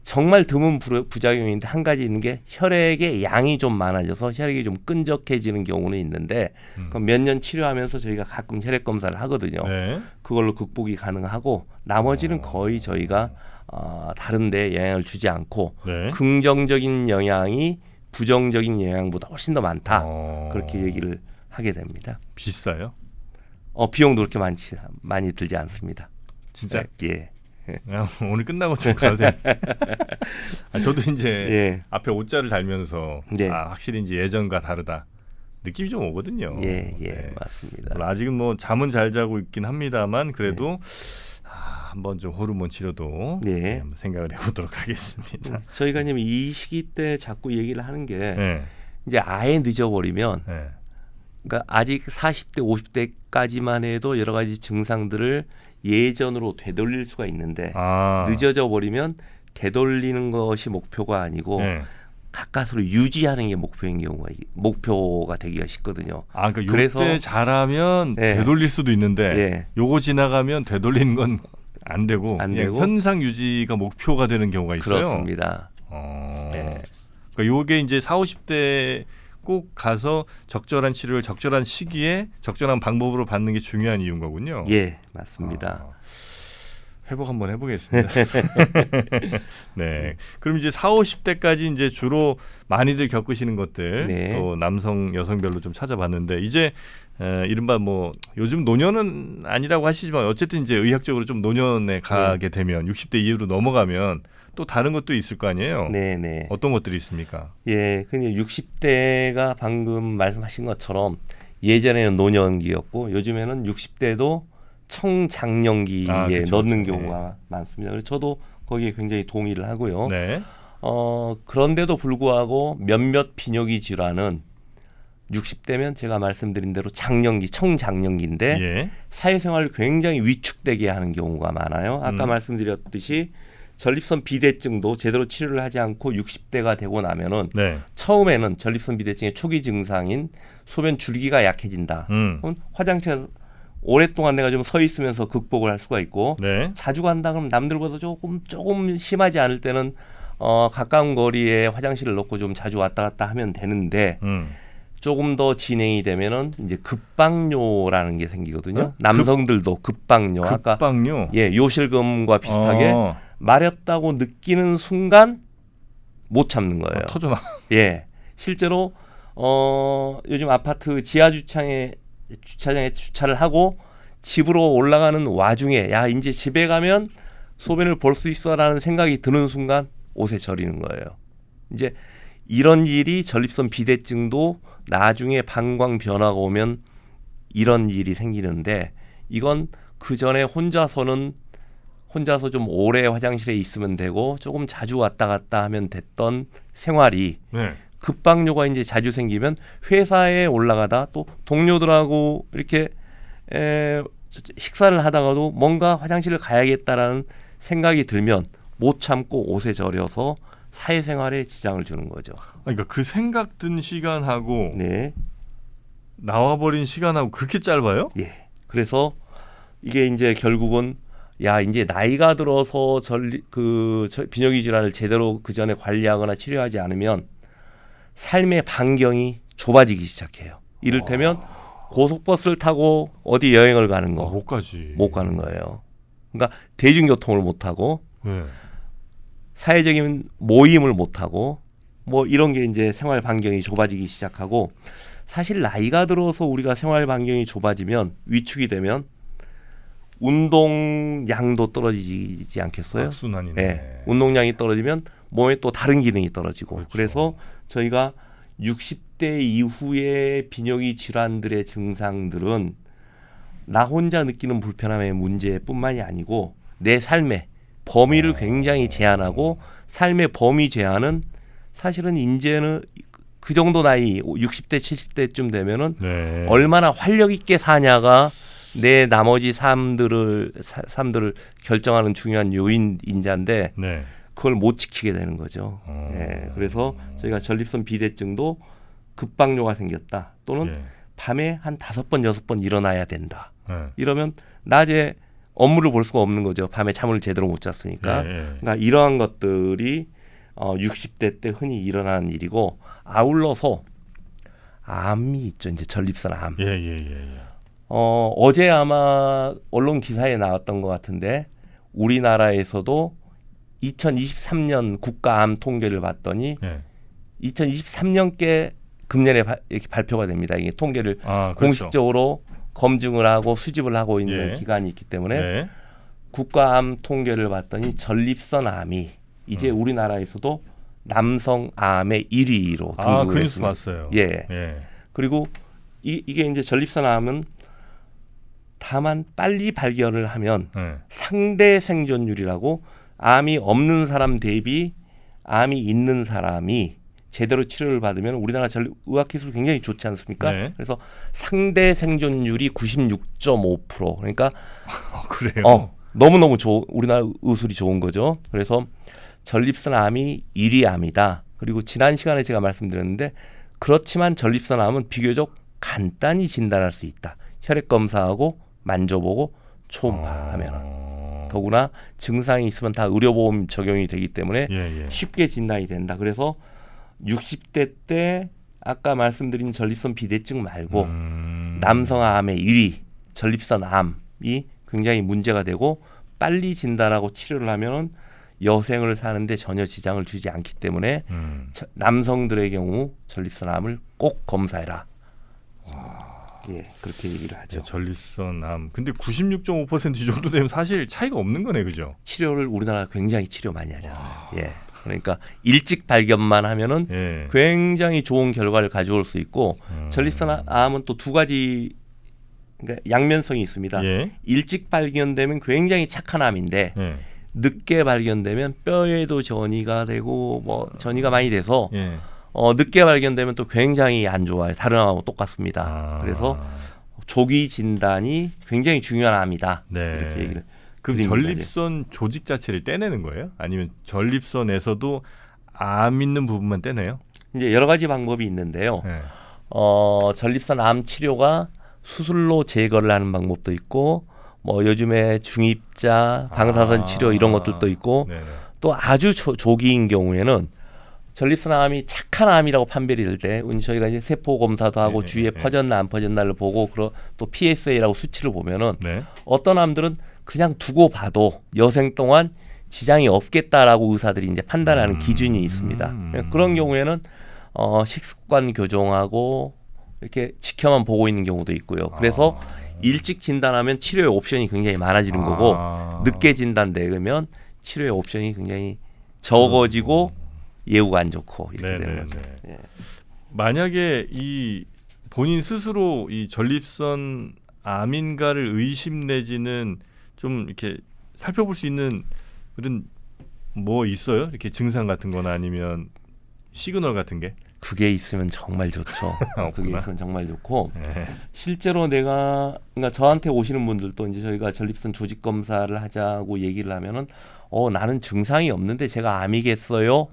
정말 드문 부작용인데 한 가지 있는 게 혈액의 양이 좀 많아져서 혈액이 좀 끈적해지는 경우는 있는데 그럼 몇 년 치료하면서 저희가 가끔 혈액 검사를 하거든요. 네. 그걸로 극복이 가능하고 나머지는 거의 저희가 다른 데 영향을 주지 않고 네. 긍정적인 영향이 부정적인 영향보다 훨씬 더 많다. 그렇게 얘기를 하게 됩니다. 비싸요? 비용도 그렇게 많이 들지 않습니다. 진짜? 예. 그냥 오늘 끝나고 좀 가도 돼. 저도 이제 예. 앞에 옷자를 달면서 네. 확실히 이제 예전과 다르다 느낌이 좀 오거든요. 예, 네. 맞습니다. 물론 아직은 뭐 잠은 잘 자고 있긴 합니다만 그래도 한번 좀 호르몬 치료도 네. 한번 생각을 해보도록 하겠습니다. 저희가 지금 이 시기 때 자꾸 얘기를 하는 게 네. 이제 아예 늦어버리면 네. 그러니까 아직 40대 50대까지만 해도 여러 가지 증상들을 예전으로 되돌릴 수가 있는데 늦어져 버리면 되돌리는 것이 목표가 아니고 네. 가까스로 유지하는 게 목표가 되기가 쉽거든요. 그러니까 그래서 요때 잘하면 네. 되돌릴 수도 있는데 예. 요거 지나가면 되돌리는 건 안 되고 안 그냥 되고. 현상 유지가 목표가 되는 경우가 있어요. 그렇습니다. 네. 그러니까 요게 이제 40, 50대 꼭 가서 적절한 치료를 적절한 시기에 적절한 방법으로 받는 게 중요한 이유인 거군요. 예, 맞습니다. 회복 한번 해보겠습니다. 네. 그럼 이제 40, 50대까지 이제 주로 많이들 겪으시는 것들 네. 또 남성, 여성별로 좀 찾아봤는데 이제 이른바 뭐 요즘 노년은 아니라고 하시지만 어쨌든 이제 의학적으로 좀 노년에 가게 되면 60대 이후로 넘어가면 또 다른 것도 있을 거 아니에요. 네. 어떤 것들이 있습니까? 예, 근데 60대가 방금 말씀하신 것처럼 예전에는 노년기였고 요즘에는 60대도 청장년기에 그쵸, 넣는 그쵸. 경우가 많습니다. 그래서 저도 거기에 굉장히 동의를 하고요. 네. 그런데도 불구하고 몇몇 비뇨기 질환은 60대면 제가 말씀드린 대로 장년기, 청장년기인데 예. 사회생활을 굉장히 위축되게 하는 경우가 많아요. 아까 말씀드렸듯이 전립선 비대증도 제대로 치료를 하지 않고 60대가 되고 나면은 네. 처음에는 전립선 비대증의 초기 증상인 소변 줄기가 약해진다. 그럼 화장실에 오랫동안 내가 좀 서 있으면서 극복을 할 수가 있고 네. 자주 간다 그러면 남들보다 조금 심하지 않을 때는 가까운 거리에 화장실을 넣고 좀 자주 왔다 갔다 하면 되는데 조금 더 진행이 되면은 이제 급박뇨라는 게 생기거든요. 남성들도 급박뇨. 아까 급박뇨. 요실금과 비슷하게 마렵다고 느끼는 순간 못 참는 거예요. 터져나. 예, 실제로 요즘 아파트 지하 주차장에 주차를 하고 집으로 올라가는 와중에 야 이제 집에 가면 소변을 볼 수 있어라는 생각이 드는 순간 옷에 절이는 거예요. 이제 이런 일이 전립선 비대증도 나중에 방광 변화가 오면 이런 일이 생기는데 이건 그 전에 혼자서 좀 오래 화장실에 있으면 되고 조금 자주 왔다 갔다 하면 됐던 생활이 네. 급박료가 이제 자주 생기면 회사에 올라가다 또 동료들하고 이렇게 식사를 하다가도 뭔가 화장실을 가야겠다라는 생각이 들면 못 참고 옷에 절여서 사회생활에 지장을 주는 거죠. 그러니까 그 생각 든 시간하고 네. 나와버린 시간하고 그렇게 짧아요? 예. 그래서 이게 이제 결국은 야 이제 나이가 들어서 비뇨기 질환을 제대로 그 전에 관리하거나 치료하지 않으면 삶의 반경이 좁아지기 시작해요. 이를테면 고속버스를 타고 어디 여행을 가는 거 못 가지. 못 가는 거예요. 그러니까 대중교통을 못 타고 네. 사회적인 모임을 못 하고 뭐 이런 게 이제 생활 반경이 좁아지기 시작하고 사실 나이가 들어서 우리가 생활 반경이 좁아지면 위축이 되면 운동량도 떨어지지 않겠어요? 악순환이네. 네. 운동량이 떨어지면 몸에 또 다른 기능이 떨어지고 그렇죠. 그래서 저희가 60대 이후의 비뇨기 질환들의 증상들은 나 혼자 느끼는 불편함의 문제뿐만이 아니고 내 삶의 범위를 굉장히 제한하고 삶의 범위 제한은 사실은 이제는 그 정도 나이 60대 70대쯤 되면은 네. 얼마나 활력 있게 사냐가 내 나머지 삶들을 결정하는 중요한 요인인자인데 네. 그걸 못 지키게 되는 거죠. 예, 그래서 저희가 전립선 비대증도 급박료가 생겼다 또는 예. 밤에 한 5번 6번 일어나야 된다. 네. 이러면 낮에 업무를 볼 수가 없는 거죠. 밤에 잠을 제대로 못 잤으니까. 예, 예. 그러니까 이러한 것들이 60대 때 흔히 일어나는 일이고 아울러서 암이 있죠. 이제 전립선 암. 예, 예, 예, 예. 어제 아마 언론 기사에 나왔던 것 같은데 우리나라에서도 2023년 국가암 통계를 봤더니 예. 2023년께 금년에 이렇게 발표가 됩니다. 이게 통계를 그렇죠. 공식적으로 검증을 하고 수집을 하고 있는 예. 기관이 있기 때문에 네. 국가암 통계를 봤더니 전립선 암이 이제 우리나라에서도 남성 암의 1위로 등극을 그 뉴스 했습니다. 봤어요. 예. 예. 그리고 이게 이제 전립선 암은 다만 빨리 발견을 하면 예. 상대 생존율이라고 암이 없는 사람 대비 암이 있는 사람이 제대로 치료를 받으면 우리나라 의학기술 굉장히 좋지 않습니까? 네. 그래서 상대 생존율이 96.5% 그러니까 그래요. 너무너무 우리나라 의술이 좋은 거죠. 그래서 전립선 암이 1위 암이다. 그리고 지난 시간에 제가 말씀드렸는데 그렇지만 전립선 암은 비교적 간단히 진단할 수 있다. 혈액 검사하고 만져보고 초음파하면은 더구나 증상이 있으면 다 의료보험 적용이 되기 때문에 예, 예. 쉽게 진단이 된다. 그래서 60대 때 아까 말씀드린 전립선 비대증 말고 남성암의 1위 전립선 암이 굉장히 문제가 되고 빨리 진단하고 치료를 하면 여생을 사는데 전혀 지장을 주지 않기 때문에 남성들의 경우 전립선 암을 꼭 검사해라. 예, 그렇게 얘기를 하죠. 전립선 암. 근데 96.5% 이 정도 되면 사실 차이가 없는 거네, 그죠? 치료를 우리나라 굉장히 치료 많이 하잖아요. 예. 그러니까 일찍 발견만 하면은 예. 굉장히 좋은 결과를 가져올 수 있고 전립선 암은 또 두 가지 그러니까 양면성이 있습니다. 예. 일찍 발견되면 굉장히 착한 암인데 예. 늦게 발견되면 뼈에도 전이가 되고 뭐 전이가 많이 돼서 예. 늦게 발견되면 또 굉장히 안 좋아요. 다른 암하고 똑같습니다. 그래서 조기 진단이 굉장히 중요한 암이다. 네. 이렇게 얘기를. 그럼 드립니다, 전립선 조직 자체를 떼내는 거예요? 아니면 전립선에서도 암 있는 부분만 떼내요? 이제 여러 가지 방법이 있는데요. 네. 전립선 암 치료가 수술로 제거를 하는 방법도 있고 뭐 요즘에 중입자, 방사선 치료 이런 것들도 있고 네네. 또 아주 조기인 경우에는 전립선 암이 착한 암이라고 판별이 될 때 저희가 이제 세포 검사도 하고 주위에 퍼졌나 안 퍼졌나를 보고 또 PSA라고 수치를 보면은 네. 어떤 암들은 그냥 두고 봐도 여생 동안 지장이 없겠다라고 의사들이 이제 판단하는 기준이 있습니다. 그런 경우에는 식습관 교정하고 이렇게 지켜만 보고 있는 경우도 있고요. 그래서 일찍 진단하면 치료의 옵션이 굉장히 많아지는 거고 늦게 진단되면 치료의 옵션이 굉장히 적어지고 예후가 안 좋고 이렇게 되는 거죠. 예. 만약에 이 본인 스스로 이 전립선 암인가를 의심 내지는 좀 이렇게 살펴볼 수 있는 그런 뭐 있어요? 이렇게 증상 같은 거나 아니면 시그널 같은 게? 그게 있으면 정말 좋죠. 그게 있으면 정말 좋고 네. 실제로 그러니까 저한테 오시는 분들도 이제 저희가 전립선 조직 검사를 하자고 얘기를 하면은 나는 증상이 없는데 제가 암이겠어요?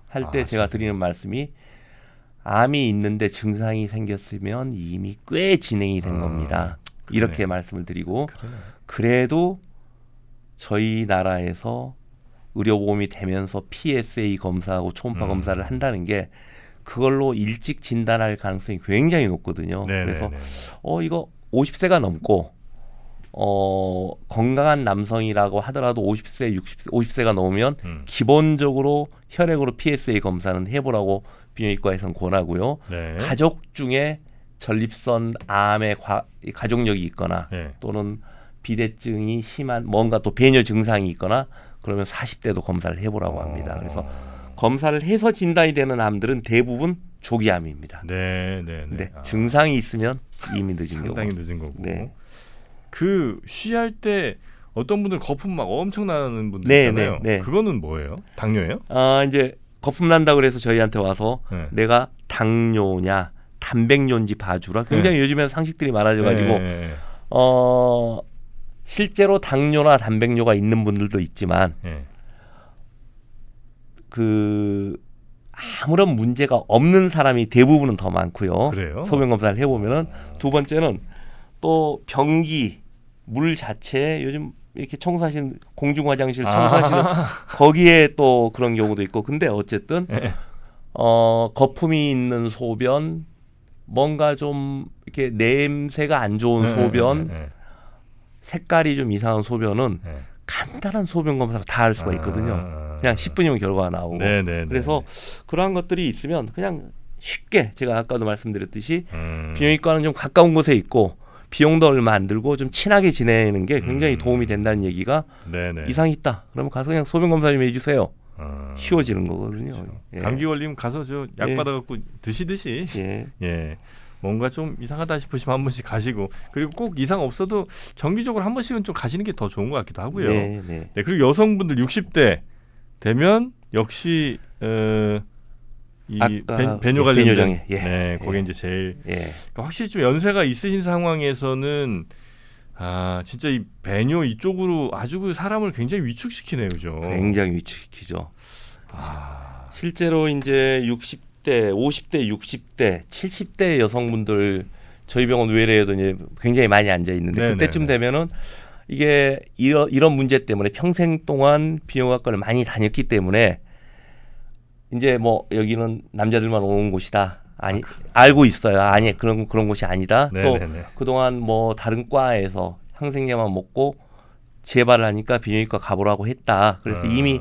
할 때 제가 드리는 말씀이 암이 있는데 증상이 생겼으면 이미 꽤 진행이 된 겁니다. 이렇게 말씀을 드리고 그래도 저희 나라에서 의료보험이 되면서 PSA 검사하고 초음파 검사를 한다는 게 그걸로 일찍 진단할 가능성이 굉장히 높거든요. 그래서 이거 50세가 넘고 건강한 남성이라고 하더라도 50세가 넘으면 기본적으로 혈액으로 PSA 검사는 해보라고 비뇨기과에서는 권하고요. 가족 중에 전립선 암의 가족력이 있거나 또는 비대증이 심한 뭔가 또 배뇨 증상이 있거나 그러면 40대도 검사를 해보라고 합니다. 그래서 검사를 해서 진단이 되는 암들은 대부분 조기암입니다. 네, 증상이 있으면 이미 늦은 거고. 상당히 늦은 거고. 네. 그 쉬할 때 어떤 분들 거품 막 엄청 나는 분들 있잖아요. 네. 그거는 뭐예요? 당뇨예요? 이제 거품 난다 그래서 저희한테 와서 내가 당뇨냐 단백뇨인지 봐주라. 굉장히 요즘에는 상식들이 많아져가지고 실제로 당뇨나 단백뇨가 있는 분들도 있지만 그 아무런 문제가 없는 사람이 대부분은 더 많고요. 그래요? 소변 검사를 해보면은 두 번째는 또 변기 물 자체에 요즘 이렇게 청소하시는 공중 화장실 청소하시는 거기에 또 그런 경우도 있고. 근데 어쨌든 거품이 있는 소변, 뭔가 좀 이렇게 냄새가 안 좋은 소변, 색깔이 좀 이상한 소변은 간단한 소변 검사로 다 알 수가 있거든요. 그냥 10분이면 결과가 나오고. 그래서 그러한 것들이 있으면 그냥 쉽게 제가 아까도 말씀드렸듯이 비뇨기과는 좀 가까운 곳에 있고 비용도 얼마 안 들고 좀 친하게 지내는 게 굉장히 도움이 된다는 얘기가 이상이 있다. 그러면 가서 그냥 소변 검사 좀 해주세요. 쉬워지는 거거든요. 그렇죠. 감기 걸리면 가서 저 약 받아갖고 드시듯이 뭔가 좀 이상하다 싶으시면 한 번씩 가시고, 그리고 꼭 이상 없어도 정기적으로 한 번씩은 좀 가시는 게 더 좋은 것 같기도 하고요. 그리고 여성분들 60대 되면 역시 이 배뇨 관련된 거기 이제 제일 그러니까 확실히 좀 연세가 있으신 상황에서는 진짜 이 배뇨 이쪽으로 아주 그 사람을 굉장히 위축시키네요, 그죠? 굉장히 위축시키죠. 실제로 이제 60대, 50대, 60대, 70대 여성분들 저희 병원 외래에도 이제 굉장히 많이 앉아 있는데 그때쯤 되면은 이게 이런 문제 때문에 평생 동안 비뇨기과를 많이 다녔기 때문에 이제 뭐 여기는 남자들만 오는 곳이다. 알고 있어요. 아니 그런 곳이 아니다. 또 그동안 뭐 다른 과에서 항생제만 먹고 재발을 하니까 비뇨기과 가보라고 했다. 그래서 이미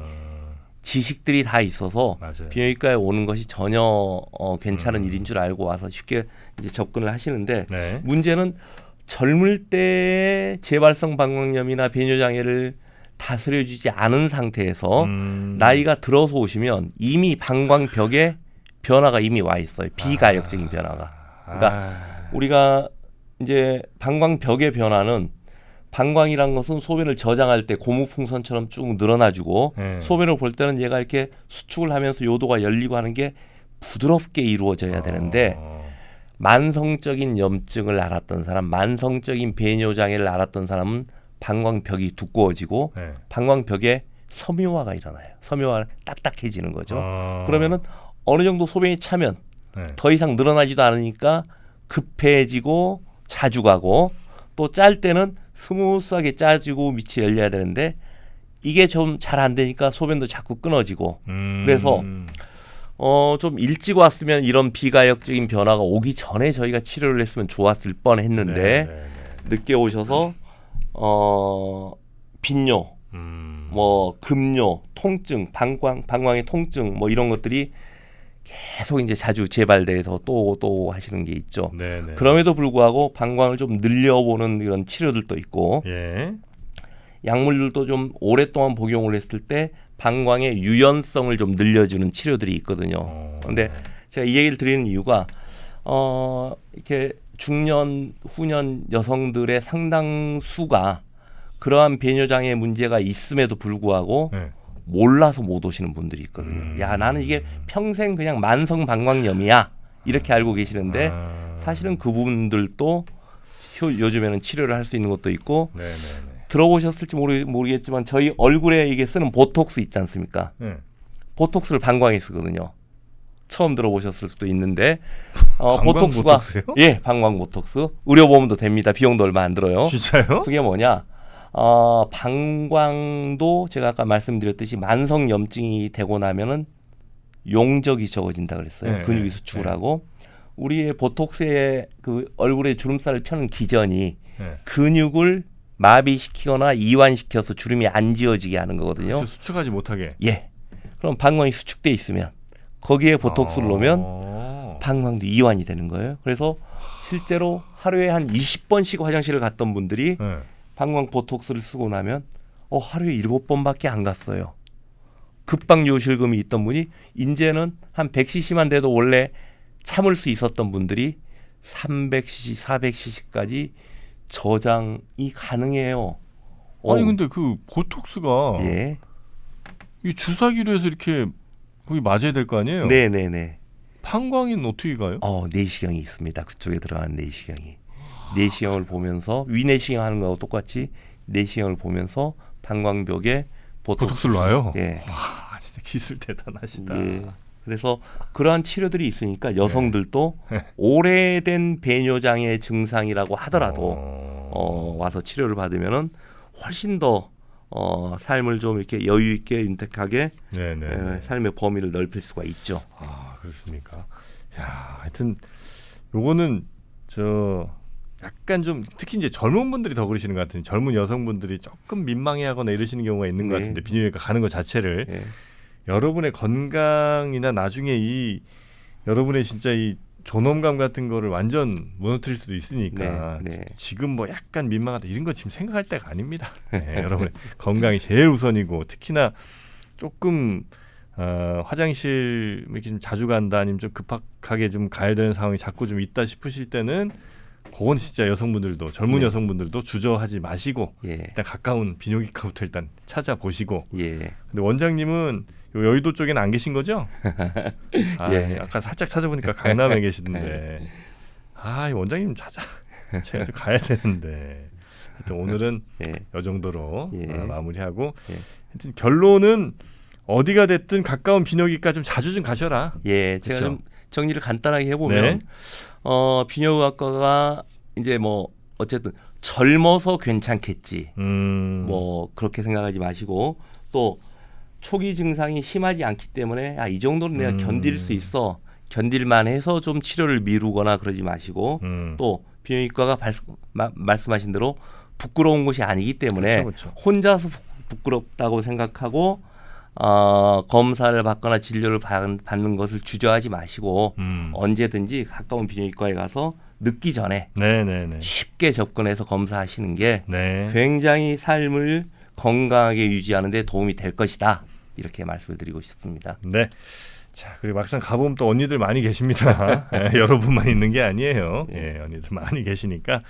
지식들이 다 있어서 비뇨기과에 오는 것이 전혀 괜찮은 일인 줄 알고 와서 쉽게 이제 접근을 하시는데 문제는 젊을 때 재발성 방광염이나 배뇨 장애를 다스려주지 않은 상태에서 나이가 들어서 오시면 이미 방광벽에 변화가 이미 와 있어요. 비가역적인 변화가. 그러니까 우리가 이제 방광벽의 변화는 방광이란 것은 소변을 저장할 때 고무풍선처럼 쭉 늘어나주고 소변을 볼 때는 얘가 이렇게 수축을 하면서 요도가 열리고 하는 게 부드럽게 이루어져야 되는데 만성적인 염증을 앓았던 사람, 만성적인 배뇨 장애를 앓았던 사람은 방광벽이 두꺼워지고 방광벽에 섬유화가 일어나요. 섬유화가 딱딱해지는 거죠. 그러면은 어느 정도 소변이 차면 더 이상 늘어나지도 않으니까 급해지고 자주 가고 또 짤 때는 스무스하게 짜지고 밑이 열려야 되는데 이게 좀 잘 안 되니까 소변도 자꾸 끊어지고 그래서 좀 일찍 왔으면 이런 비가역적인 변화가 오기 전에 저희가 치료를 했으면 좋았을 뻔했는데 늦게 오셔서 빈뇨, 뭐 급뇨, 통증, 방광의 통증 뭐 이런 것들이 계속 이제 자주 재발돼서 또 하시는 게 있죠. 그럼에도 불구하고 방광을 좀 늘려보는 이런 치료들도 있고 약물들도 좀 오랫동안 복용을 했을 때 방광의 유연성을 좀 늘려주는 치료들이 있거든요. 그런데 제가 이 얘기를 드리는 이유가 이렇게 중년 후년 여성들의 상당수가 그러한 배뇨장애 문제가 있음에도 불구하고 네. 몰라서 못 오시는 분들이 있거든요. 야, 나는 이게 평생 그냥 만성 방광염이야 이렇게 알고 계시는데 사실은 그분들도 요즘에는 치료를 할 수 있는 것도 있고 네네네. 들어보셨을지 모르겠지만 저희 얼굴에 이게 쓰는 보톡스 있지 않습니까? 네. 보톡스를 방광에 쓰거든요. 처음 들어보셨을 수도 있는데 방광 보톡스가 보톡스요? 예, 방광 보톡스 의료보험도 됩니다. 비용도 얼마 안 들어요. 진짜요? 그게 뭐냐? 방광도 제가 아까 말씀드렸듯이 만성 염증이 되고 나면은 용적이 적어진다 그랬어요. 네, 근육이 네, 수축을 네. 하고 우리의 보톡스의 그 얼굴에 주름살을 펴는 기전이 네. 근육을 마비시키거나 이완시켜서 주름이 안 지어지게 하는 거거든요. 그렇죠. 수축하지 못하게. 예. 그럼 방광이 수축돼 있으면 거기에 보톡스를 놓으면 방광도 이완이 되는 거예요. 그래서 실제로 하루에 한 20번씩 화장실을 갔던 분들이 네. 방광 보톡스를 쓰고 나면 하루에 7번밖에 안 갔어요. 급박 요실금이 있던 분이 이제는 한 100cc만 돼도 원래 참을 수 있었던 분들이 300cc, 400cc까지 저장이 가능해요. 아니 근데 그 보톡스가 예. 이 주사기로 해서 이렇게 거기 맞아야 될 거 아니에요? 네네네. 방광인 어떻게 가요? 내시경이 있습니다. 그쪽에 들어가는 내시경이. 내시경을 보면서 위내시경 하는 거하고 똑같이 내시경을 보면서 방광벽에 보톡스를 놔요? 예. 와 진짜 기술 대단하시다. 예. 그래서 그러한 치료들이 있으니까 여성들도 오래된 배뇨장애 증상이라고 하더라도 와서 치료를 받으면은 훨씬 더 삶을 좀 이렇게 여유 있게 윤택하게 삶의 범위를 넓힐 수가 있죠. 아 그렇습니까? 야 하여튼 요거는 저 약간 좀 특히 이제 젊은 분들이 더 그러시는 것 같은데 젊은 여성분들이 조금 민망해하거나 이러시는 경우가 있는 것 네. 같은데 비뇨기과 가는 것 자체를 예. 여러분의 건강이나 나중에 이 여러분의 진짜 이 존엄감 같은 거를 완전 무너뜨릴 수도 있으니까 네, 네. 지금 뭐 약간 민망하다 이런 거 지금 생각할 때가 아닙니다. 네, 여러분의 건강이 제일 우선이고 특히나 조금 화장실 이렇게 좀 자주 간다 아니면 좀 급하게 좀 가야 되는 상황이 자꾸 좀 있다 싶으실 때는 그건 진짜 여성분들도 젊은 네. 여성분들도 주저하지 마시고 예. 일단 가까운 비뇨기과부터 일단 찾아보시고 예. 근데 원장님은 요 여의도 쪽에는 안 계신 거죠? 예. 아까 살짝 찾아보니까 강남에 계시던데 이 원장님 찾아 제가 좀 가야 되는데 하여튼 오늘은 예. 이 정도로 예. 마무리하고 예. 하여튼 결론은 어디가 됐든 가까운 비뇨기과 좀 자주 좀 가셔라. 예. 제가 그쵸? 좀 정리를 간단하게 해보면 네. 비뇨기과가 이제 뭐 어쨌든 젊어서 괜찮겠지. 뭐 그렇게 생각하지 마시고 또 초기 증상이 심하지 않기 때문에 이 정도는 내가 견딜 수 있어. 견딜만 해서 좀 치료를 미루거나 그러지 마시고 또 비뇨기과가 말씀하신 대로 부끄러운 곳이 아니기 때문에 그쵸. 혼자서 부끄럽다고 생각하고 검사를 받거나 진료를 받는 것을 주저하지 마시고 언제든지 가까운 비뇨기과에 가서 늦기 전에 네네네. 쉽게 접근해서 검사하시는 게 네. 굉장히 삶을 건강하게 유지하는 데 도움이 될 것이다. 이렇게 말씀을 드리고 싶습니다. 네. 자, 그리고 막상 가보면 또 언니들 많이 계십니다. 여러분만 있는 게 아니에요. 예, 언니들 많이 계시니까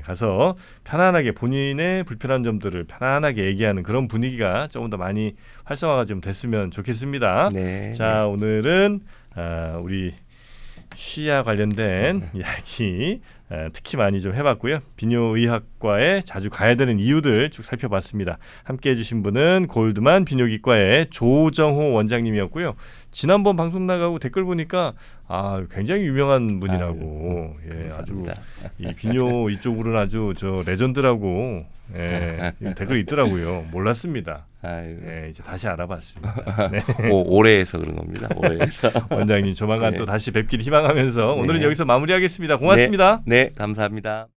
가서 편안하게 본인의 불편한 점들을 편안하게 얘기하는 그런 분위기가 조금 더 많이 활성화가 좀 됐으면 좋겠습니다. 네. 자, 오늘은 우리 쉬야 관련된 이야기 특히 많이 좀 해봤고요. 비뇨의학과에 자주 가야 되는 이유들 쭉 살펴봤습니다. 함께해 주신 분은 골드만 비뇨기과의 조정호 원장님이었고요. 지난번 방송 나가고 댓글 보니까 굉장히 유명한 분이라고 아주 이 비뇨 이쪽으로는 아주 저 레전드라고 댓글 있더라고요. 몰랐습니다. 이제 다시 알아봤습니다. 네. 올해에서 그런 겁니다. 올해에서. 원장님 조만간 네. 또 다시 뵙기를 희망하면서 오늘은 네. 여기서 마무리하겠습니다. 고맙습니다. 네, 감사합니다.